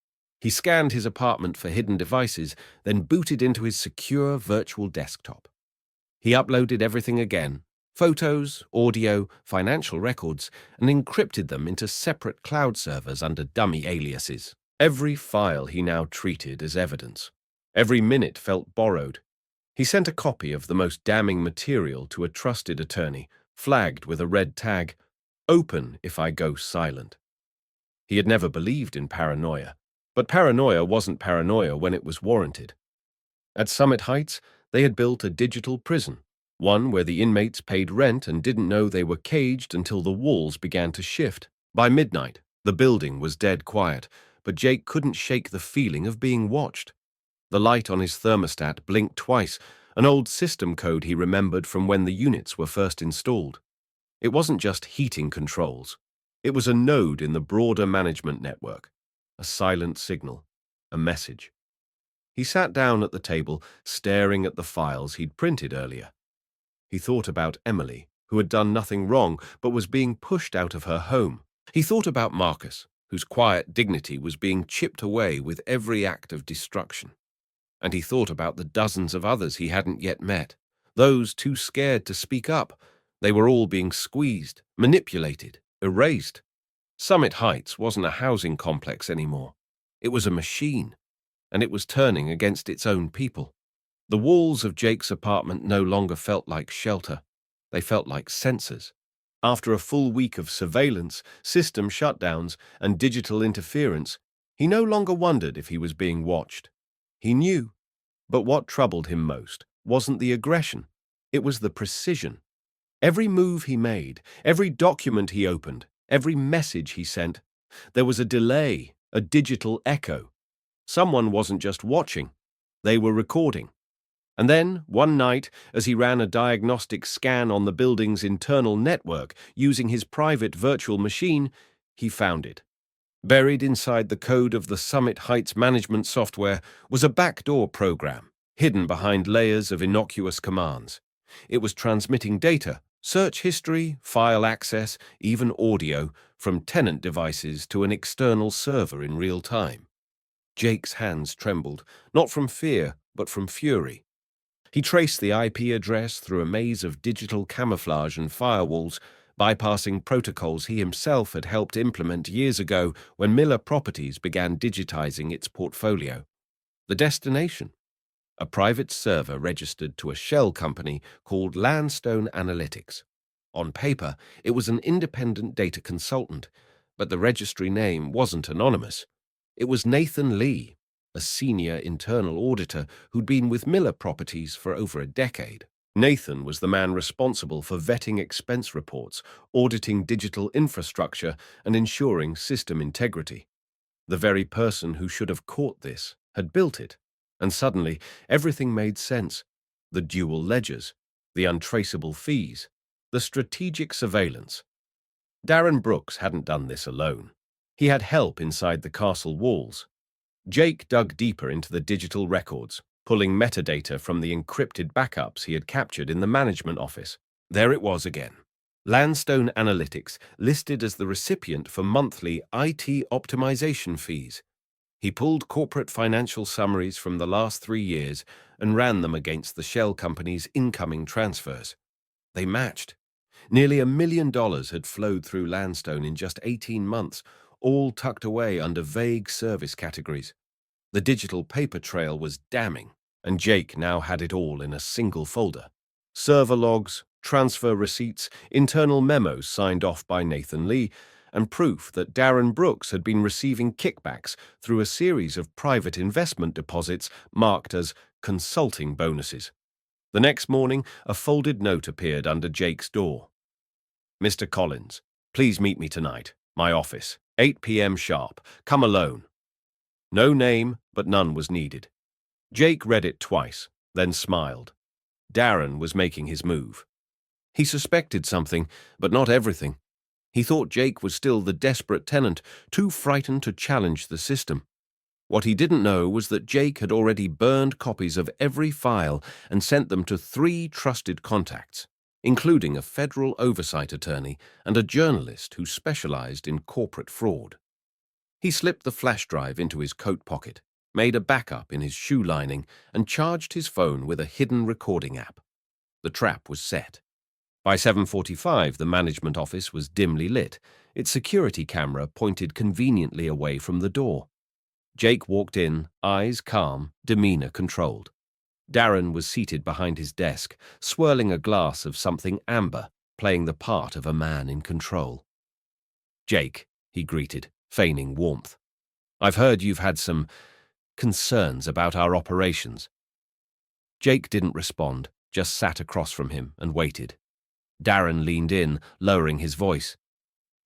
A: He scanned his apartment for hidden devices, then booted into his secure virtual desktop. He uploaded everything again, photos, audio, financial records, and encrypted them into separate cloud servers under dummy aliases. Every file he now treated as evidence. Every minute felt borrowed. He sent a copy of the most damning material to a trusted attorney, flagged with a red tag, "Open if I go silent." He had never believed in paranoia, but paranoia wasn't paranoia when it was warranted. At Summit Heights, they had built a digital prison, One where the inmates paid rent and didn't know they were caged until the walls began to shift. By midnight, the building was dead quiet, but Jake couldn't shake the feeling of being watched. The light on his thermostat blinked twice, an old system code he remembered from when the units were first installed. It wasn't just heating controls. It was a node in the broader management network, a silent signal, a message. He sat down at the table, staring at the files he'd printed earlier. He thought about Emily, who had done nothing wrong but was being pushed out of her home. He thought about Marcus, whose quiet dignity was being chipped away with every act of destruction. And he thought about the dozens of others he hadn't yet met, those too scared to speak up. They were all being squeezed, manipulated, erased. Summit Heights wasn't a housing complex anymore. It was a machine, and it was turning against its own people. The walls of Jake's apartment no longer felt like shelter. They felt like sensors. After a full week of surveillance, system shutdowns, and digital interference, he no longer wondered if he was being watched. He knew. But what troubled him most wasn't the aggression. It was the precision. Every move he made, every document he opened, every message he sent, there was a delay, a digital echo. Someone wasn't just watching. They were recording. And then, one night, as he ran a diagnostic scan on the building's internal network using his private virtual machine, he found it. Buried inside the code of the Summit Heights management software was a backdoor program, hidden behind layers of innocuous commands. It was transmitting data, search history, file access, even audio, from tenant devices to an external server in real time. Jake's hands trembled, not from fear, but from fury. He traced the IP address through a maze of digital camouflage and firewalls, bypassing protocols he himself had helped implement years ago when Miller Properties began digitizing its portfolio. The destination? A private server registered to a shell company called Landstone Analytics. On paper, it was an independent data consultant, but the registry name wasn't anonymous. It was Nathan Lee, a senior internal auditor who'd been with Miller Properties for over a decade. Nathan was the man responsible for vetting expense reports, auditing digital infrastructure, and ensuring system integrity. The very person who should have caught this had built it, and suddenly everything made sense. The dual ledgers, the untraceable fees, the strategic surveillance. Darren Brooks hadn't done this alone. He had help inside the castle walls. Jake dug deeper into the digital records, pulling metadata from the encrypted backups he had captured in the management office. There it was again. Landstone Analytics listed as the recipient for monthly IT optimization fees. He pulled corporate financial summaries from the last 3 years and ran them against the shell company's incoming transfers. They matched. Nearly $1 million had flowed through Landstone in just 18 months, all tucked away under vague service categories. The digital paper trail was damning, and Jake now had it all in a single folder. Server logs, transfer receipts, internal memos signed off by Nathan Lee, and proof that Darren Brooks had been receiving kickbacks through a series of private investment deposits marked as consulting bonuses. The next morning, a folded note appeared under Jake's door. Mr. Collins, please meet me tonight. My office, 8 p.m. sharp. Come alone. No name, but none was needed. Jake read it twice, then smiled. Darren was making his move. He suspected something, but not everything. He thought Jake was still the desperate tenant, too frightened to challenge the system. What he didn't know was that Jake had already burned copies of every file and sent them to 3 trusted contacts, including a federal oversight attorney and a journalist who specialized in corporate fraud. He slipped the flash drive into his coat pocket, made a backup in his shoe lining, and charged his phone with a hidden recording app. The trap was set. By 7:45, the management office was dimly lit, its security camera pointed conveniently away from the door. Jake walked in, eyes calm, demeanor controlled. Darren was seated behind his desk, swirling a glass of something amber, playing the part of a man in control. Jake, he greeted, feigning warmth. I've heard you've had some concerns about our operations. Jake didn't respond, just sat across from him and waited. Darren leaned in, lowering his voice.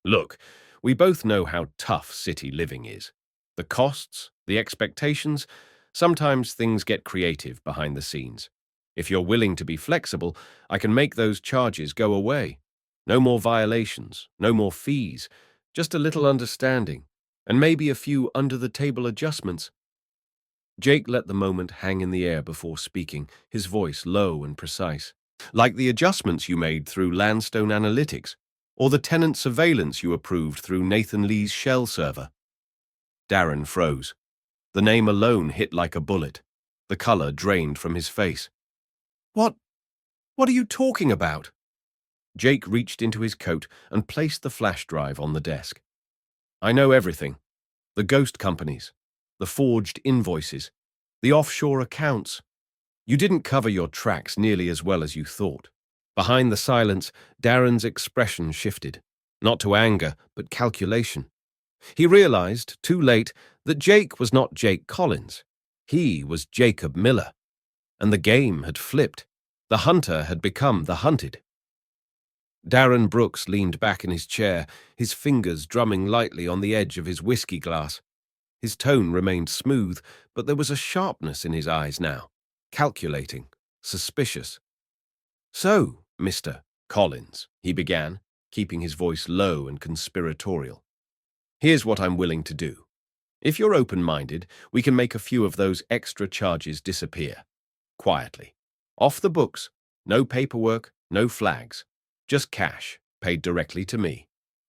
A: Look, we both know how tough city living is. The costs, the expectations, sometimes things get creative behind the scenes. If you're willing to be flexible, I can make those charges go away. No more violations, no more fees, just a little understanding, and maybe a few under-the-table adjustments. Jake let the moment hang in the air before speaking, his voice low and precise. Like the adjustments you made through Landstone Analytics, or the tenant surveillance you approved through Nathan Lee's shell server. Darren froze. The name alone hit like a bullet. The color drained from his face. What are you talking about? Jake reached into his coat and placed the flash drive on the desk. I know everything. The ghost companies, the forged invoices, the offshore accounts. You didn't cover your tracks nearly as well as you thought. Behind the silence, Darren's expression shifted, not to anger, but calculation. He realized, too late, that Jake was not Jake Collins. He was Jacob Miller. And the game had flipped. The hunter had become the hunted. Darren Brooks leaned back in his chair, his fingers drumming lightly on the edge of his whiskey glass. His tone remained smooth, but there was a sharpness in his eyes now, calculating, suspicious. So, Mr. Collins, he began, keeping his voice low and conspiratorial. Here's what I'm willing to do. If you're open-minded, we can make a few of those extra charges disappear. Quietly. Off the books. No paperwork, no flags. Just cash, paid directly to me.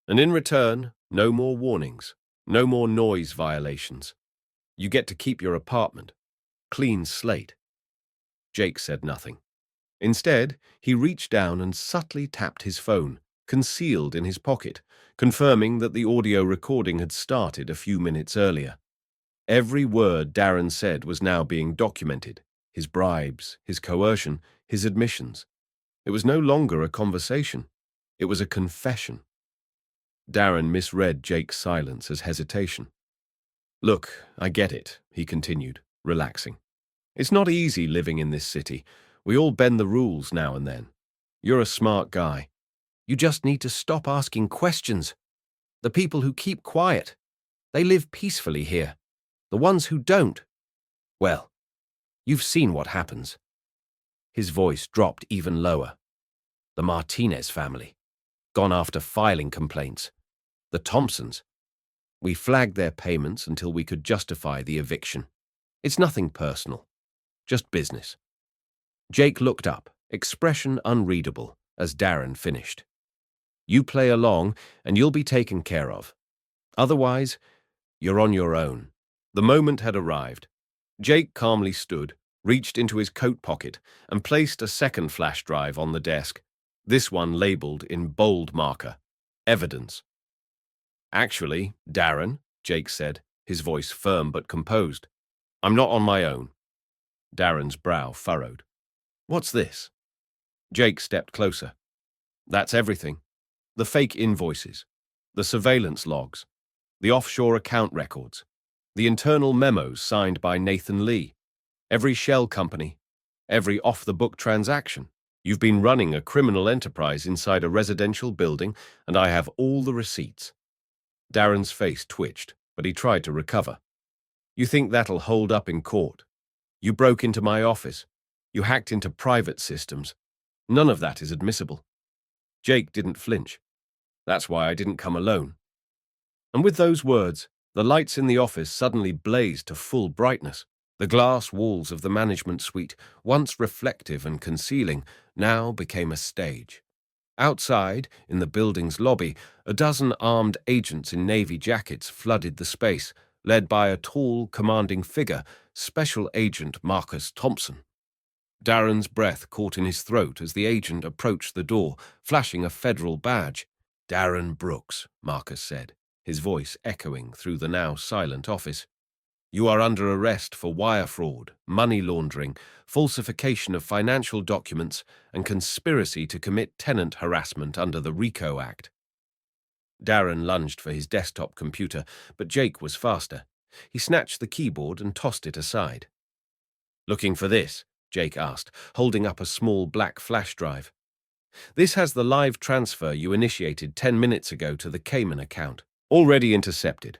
A: And in return, no more warnings, no more noise violations. You get to keep your apartment. Clean slate. Jake said nothing. Instead, he reached down and subtly tapped his phone, concealed in his pocket, confirming that the audio recording had started a few minutes earlier. Every word Darren said was now being documented. His bribes, his coercion, his admissions. It was no longer a conversation. It was a confession. Darren misread Jake's silence as hesitation. Look, I get it, he continued, relaxing. It's not easy living in this city. We all bend the rules now and then. You're a smart guy. You just need to stop asking questions. The people who keep quiet, they live peacefully here. The ones who don't, well, you've seen what happens. His voice dropped even lower. The Martinez family, gone after filing complaints. The Thompsons. We flagged their payments until we could justify the eviction. It's nothing personal, just business. Jake looked up, expression unreadable, as Darren finished. You play along, and you'll be taken care of. Otherwise, you're on your own. The moment had arrived. Jake calmly stood, reached into his coat pocket, and placed a second flash drive on the desk, this one labeled in bold marker, evidence. Actually, Darren, Jake said, his voice firm but composed, I'm not on my own. Darren's brow furrowed. What's this? Jake stepped closer. That's everything. The fake invoices, the surveillance logs, the offshore account records, the internal memos signed by Nathan Lee, every shell company, every off-the-book transaction. You've been running a criminal enterprise inside a residential building, and I have all the receipts. Darren's face twitched, but he tried to recover. You think that'll hold up in court? You broke into my office. You hacked into private systems. None of that is admissible. Jake didn't flinch. That's why I didn't come alone. And with those words, the lights in the office suddenly blazed to full brightness. The glass walls of the management suite, once reflective and concealing, now became a stage. Outside, in the building's lobby, a dozen armed agents in navy jackets flooded the space, led by a tall, commanding figure, Special Agent Marcus Thompson. Darren's breath caught in his throat as the agent approached the door, flashing a federal badge. Darren Brooks, Marcus said, his voice echoing through the now silent office. You are under arrest for wire fraud, money laundering, falsification of financial documents, and conspiracy to commit tenant harassment under the RICO Act. Darren lunged for his desktop computer, but Jake was faster. He snatched the keyboard and tossed it aside. Looking for this? Jake asked, holding up a small black flash drive. This has the live transfer you initiated 10 minutes ago to the Cayman account. Already intercepted.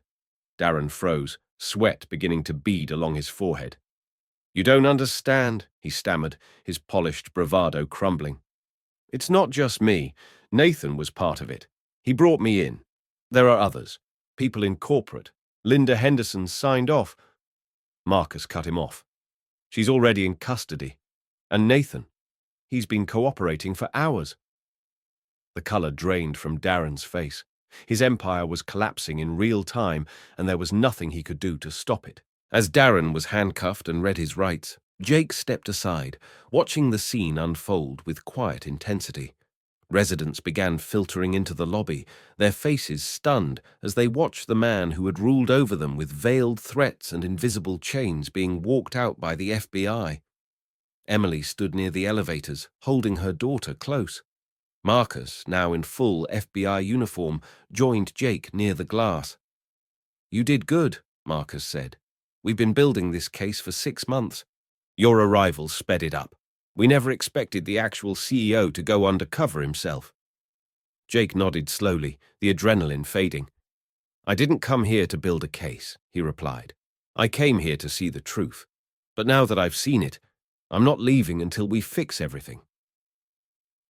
A: Darren froze, sweat beginning to bead along his forehead. You don't understand, he stammered, his polished bravado crumbling. It's not just me. Nathan was part of it. He brought me in. There are others. People in corporate. Linda Henderson signed off. Marcus cut him off. She's already in custody. And Nathan, he's been cooperating for hours. The color drained from Darren's face. His empire was collapsing in real time, and there was nothing he could do to stop it. As Darren was handcuffed and read his rights, Jake stepped aside, watching the scene unfold with quiet intensity. Residents began filtering into the lobby, their faces stunned as they watched the man who had ruled over them with veiled threats and invisible chains being walked out by the FBI. Emily stood near the elevators, holding her daughter close. Marcus, now in full FBI uniform, joined Jake near the glass. You did good, Marcus said. We've been building this case for 6 months. Your arrival sped it up. We never expected the actual CEO to go undercover himself. Jake nodded slowly, the adrenaline fading. I didn't come here to build a case, he replied. I came here to see the truth. But now that I've seen it, I'm not leaving until we fix everything.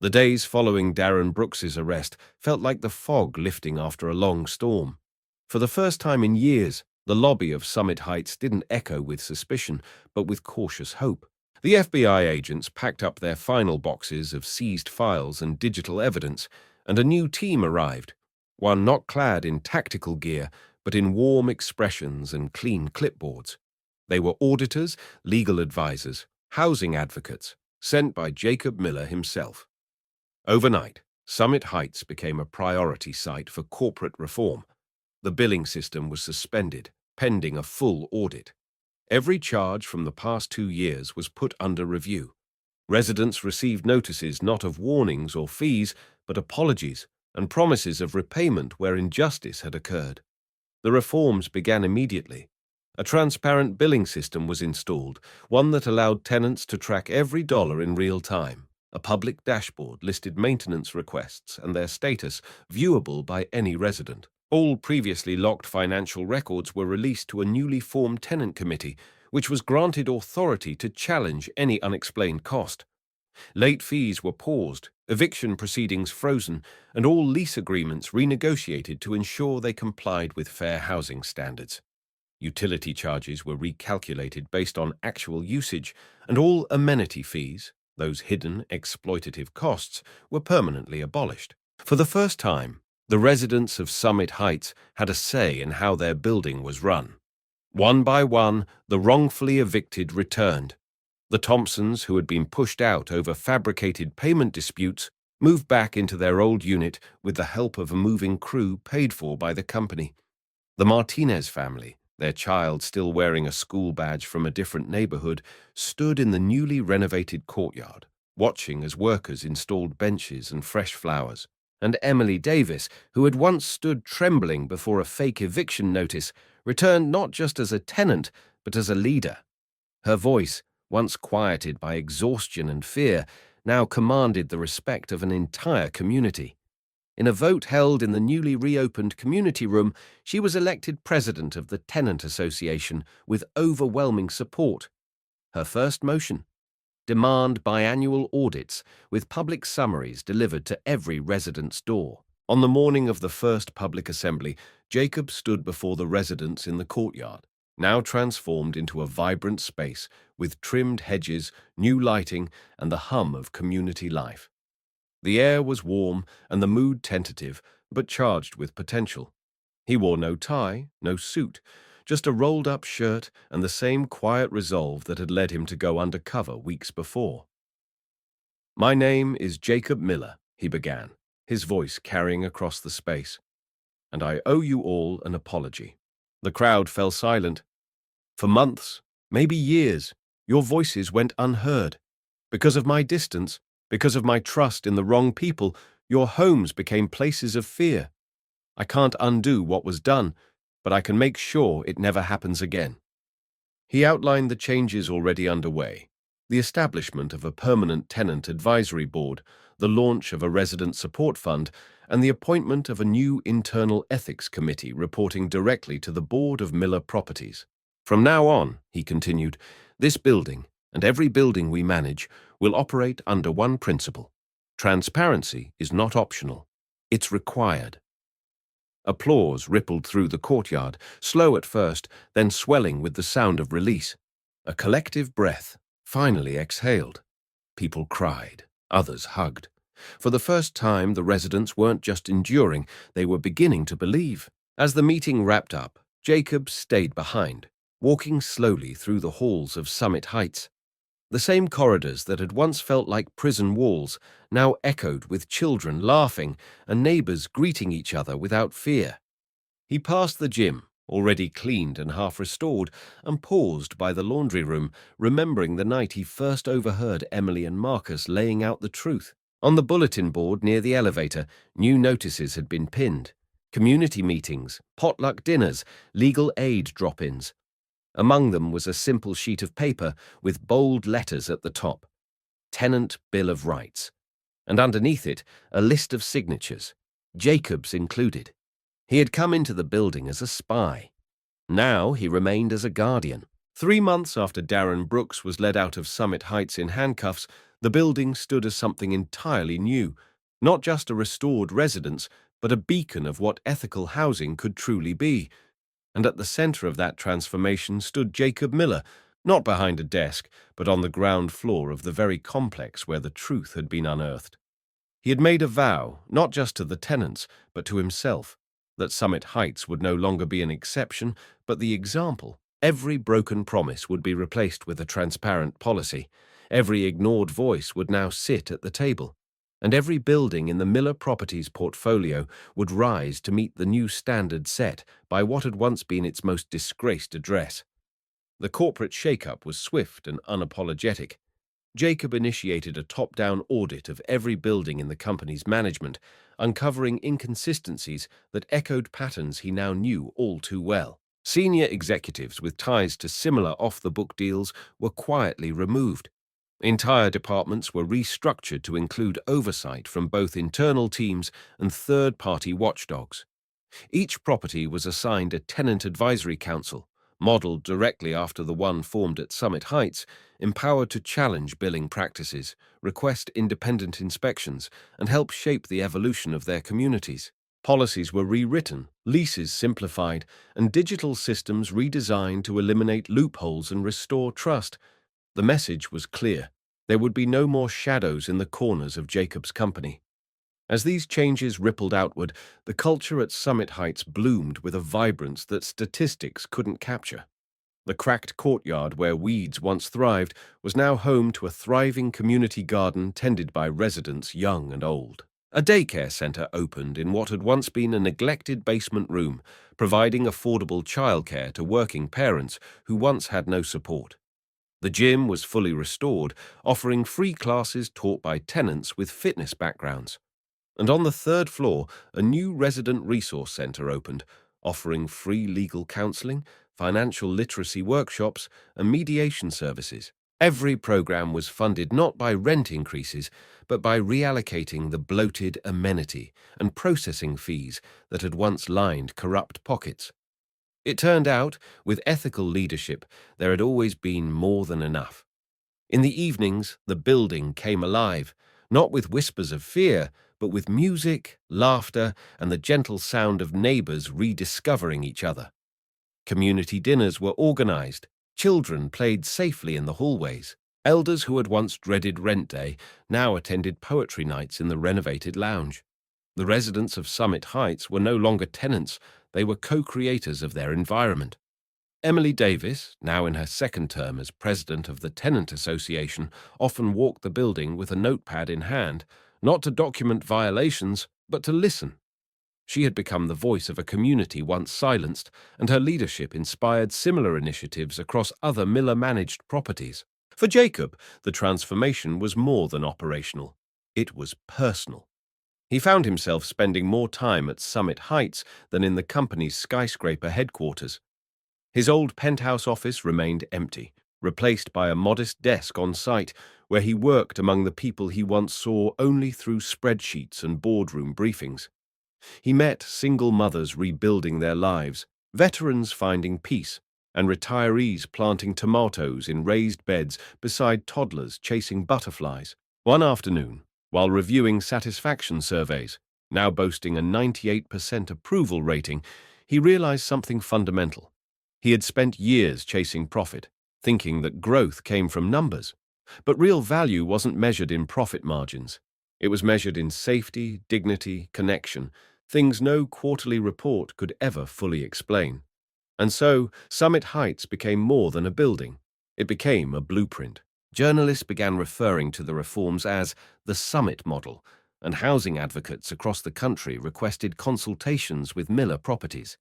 A: The days following Darren Brooks's arrest felt like the fog lifting after a long storm. For the first time in years, the lobby of Summit Heights didn't echo with suspicion, but with cautious hope. The FBI agents packed up their final boxes of seized files and digital evidence, and a new team arrived, one not clad in tactical gear, but in warm expressions and clean clipboards. They were auditors, legal advisors, housing advocates, sent by Jacob Miller himself. Overnight, Summit Heights became a priority site for corporate reform. The billing system was suspended, pending a full audit. Every charge from the past 2 years was put under review. Residents received notices not of warnings or fees, but apologies and promises of repayment where injustice had occurred. The reforms began immediately. A transparent billing system was installed, one that allowed tenants to track every dollar in real time. A public dashboard listed maintenance requests and their status, viewable by any resident. All previously locked financial records were released to a newly formed tenant committee, which was granted authority to challenge any unexplained cost. Late fees were paused, eviction proceedings frozen, and all lease agreements renegotiated to ensure they complied with fair housing standards. Utility charges were recalculated based on actual usage, and all amenity fees, those hidden exploitative costs, were permanently abolished. For the first time, the residents of Summit Heights had a say in how their building was run. One by one, the wrongfully evicted returned. The Thompsons, who had been pushed out over fabricated payment disputes, moved back into their old unit with the help of a moving crew paid for by the company. The Martinez family, their child still wearing a school badge from a different neighborhood, stood in the newly renovated courtyard, watching as workers installed benches and fresh flowers. And Emily Davis, who had once stood trembling before a fake eviction notice, returned not just as a tenant, but as a leader. Her voice, once quieted by exhaustion and fear, now commanded the respect of an entire community. In a vote held in the newly reopened community room, she was elected president of the Tenant Association with overwhelming support. Her first motion: demand biannual audits with public summaries delivered to every resident's door. On the morning of the first public assembly, Jacob stood before the residents in the courtyard, now transformed into a vibrant space with trimmed hedges, new lighting, and the hum of community life. The air was warm and the mood tentative, but charged with potential. He wore no tie, no suit, just a rolled-up shirt and the same quiet resolve that had led him to go undercover weeks before. My name is Jacob Miller, he began, his voice carrying across the space, and I owe you all an apology. The crowd fell silent. For months, maybe years, your voices went unheard. Because of my distance, because of my trust in the wrong people, your homes became places of fear. I can't undo what was done, but I can make sure it never happens again. He outlined the changes already underway. the establishment of a permanent tenant advisory board, the launch of a resident support fund, and the appointment of a new internal ethics committee reporting directly to the board of Miller Properties. From now on, he continued, this building, and every building we manage, will operate under one principle. Transparency is not optional. It's required. Applause rippled through the courtyard, slow at first, then swelling with the sound of release. A collective breath finally exhaled. People cried, others hugged. For the first time, the residents weren't just enduring, they were beginning to believe. As the meeting wrapped up, Jacob stayed behind, walking slowly through the halls of Summit Heights. The same corridors that had once felt like prison walls now echoed with children laughing and neighbors greeting each other without fear. He passed the gym, already cleaned and half restored, and paused by the laundry room, remembering the night he first overheard Emily and Marcus laying out the truth. On the bulletin board near the elevator, new notices had been pinned. Community meetings, potluck dinners, legal aid drop-ins. Among them was a simple sheet of paper with bold letters at the top, Tenant Bill of Rights, and underneath it a list of signatures, Jacob's included. He had come into the building as a spy. Now he remained as a guardian. 3 months after Darren Brooks was led out of Summit Heights in handcuffs, the building stood as something entirely new, not just a restored residence, but a beacon of what ethical housing could truly be. And at the center of that transformation stood Jacob Miller, not behind a desk, but on the ground floor of the very complex where the truth had been unearthed. He had made a vow, not just to the tenants, but to himself, that Summit Heights would no longer be an exception, but the example. Every broken promise would be replaced with a transparent policy. Every ignored voice would now sit at the table. And every building in the Miller Properties portfolio would rise to meet the new standard set by what had once been its most disgraced address. The corporate shakeup was swift and unapologetic. Jacob initiated a top-down audit of every building in the company's management, uncovering inconsistencies that echoed patterns he now knew all too well. Senior executives with ties to similar off-the-book deals were quietly removed. Entire departments were restructured to include oversight from both internal teams and third-party watchdogs. Each property was assigned a tenant advisory council, modeled directly after the one formed at Summit Heights, empowered to challenge billing practices, request independent inspections, and help shape the evolution of their communities. Policies were rewritten, leases simplified, and digital systems redesigned to eliminate loopholes and restore trust. The message was clear. There would be no more shadows in the corners of Jacob's company. As these changes rippled outward, the culture at Summit Heights bloomed with a vibrance that statistics couldn't capture. The cracked courtyard where weeds once thrived was now home to a thriving community garden tended by residents young and old. A daycare center opened in what had once been a neglected basement room, providing affordable childcare to working parents who once had no support. The gym was fully restored, offering free classes taught by tenants with fitness backgrounds. And on the 3rd floor, a new resident resource center opened, offering free legal counseling, financial literacy workshops, and mediation services. Every program was funded not by rent increases, but by reallocating the bloated amenity and processing fees that had once lined corrupt pockets. It turned out, with ethical leadership, there had always been more than enough. In the evenings, the building came alive, not with whispers of fear, but with music, laughter, and the gentle sound of neighbors rediscovering each other. Community dinners were organized. Children played safely in the hallways. Elders who had once dreaded rent day now attended poetry nights in the renovated lounge. The residents of Summit Heights were no longer tenants, they were co-creators of their environment. Emily Davis, now in her 2nd term as president of the Tenant Association, often walked the building with a notepad in hand, not to document violations, but to listen. She had become the voice of a community once silenced, and her leadership inspired similar initiatives across other Miller-managed properties. For Jacob, the transformation was more than operational. It was personal. He found himself spending more time at Summit Heights than in the company's skyscraper headquarters. His old penthouse office remained empty, replaced by a modest desk on site where he worked among the people he once saw only through spreadsheets and boardroom briefings. He met single mothers rebuilding their lives, veterans finding peace, and retirees planting tomatoes in raised beds beside toddlers chasing butterflies. One afternoon, while reviewing satisfaction surveys, now boasting a 98% approval rating, he realized something fundamental. He had spent years chasing profit, thinking that growth came from numbers. But real value wasn't measured in profit margins. It was measured in safety, dignity, connection, things no quarterly report could ever fully explain. And so, Summit Heights became more than a building. It became a blueprint. Journalists began referring to the reforms as the Summit model, and housing advocates across the country requested consultations with Miller Properties.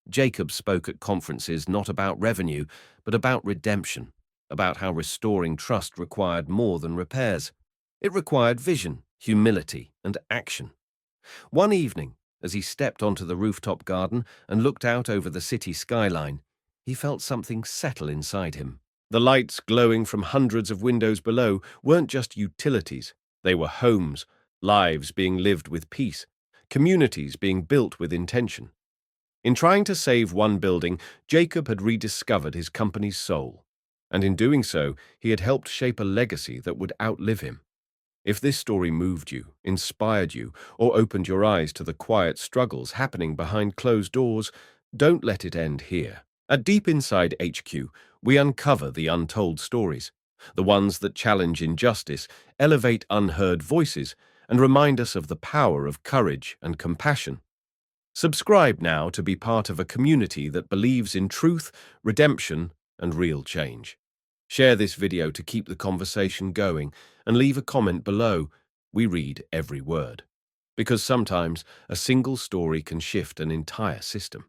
A: Jacob spoke at conferences not about revenue, but about redemption, about how restoring trust required more than repairs. It required vision, humility, and action. One evening, as he stepped onto the rooftop garden and looked out over the city skyline, he felt something settle inside him. The lights glowing from hundreds of windows below weren't just utilities. They were homes, lives being lived with peace, communities being built with intention. In trying to save one building, Jacob had rediscovered his company's soul. And in doing so, he had helped shape a legacy that would outlive him. If this story moved you, inspired you, or opened your eyes to the quiet struggles happening behind closed doors, don't let it end here. At Deep Inside HQ, we uncover the untold stories, the ones that challenge injustice, elevate unheard voices, and remind us of the power of courage and compassion. Subscribe now to be part of a community that believes in truth, redemption, and real change. Share this video to keep the conversation going and leave a comment below. We read every word. Because sometimes a single story can shift an entire system.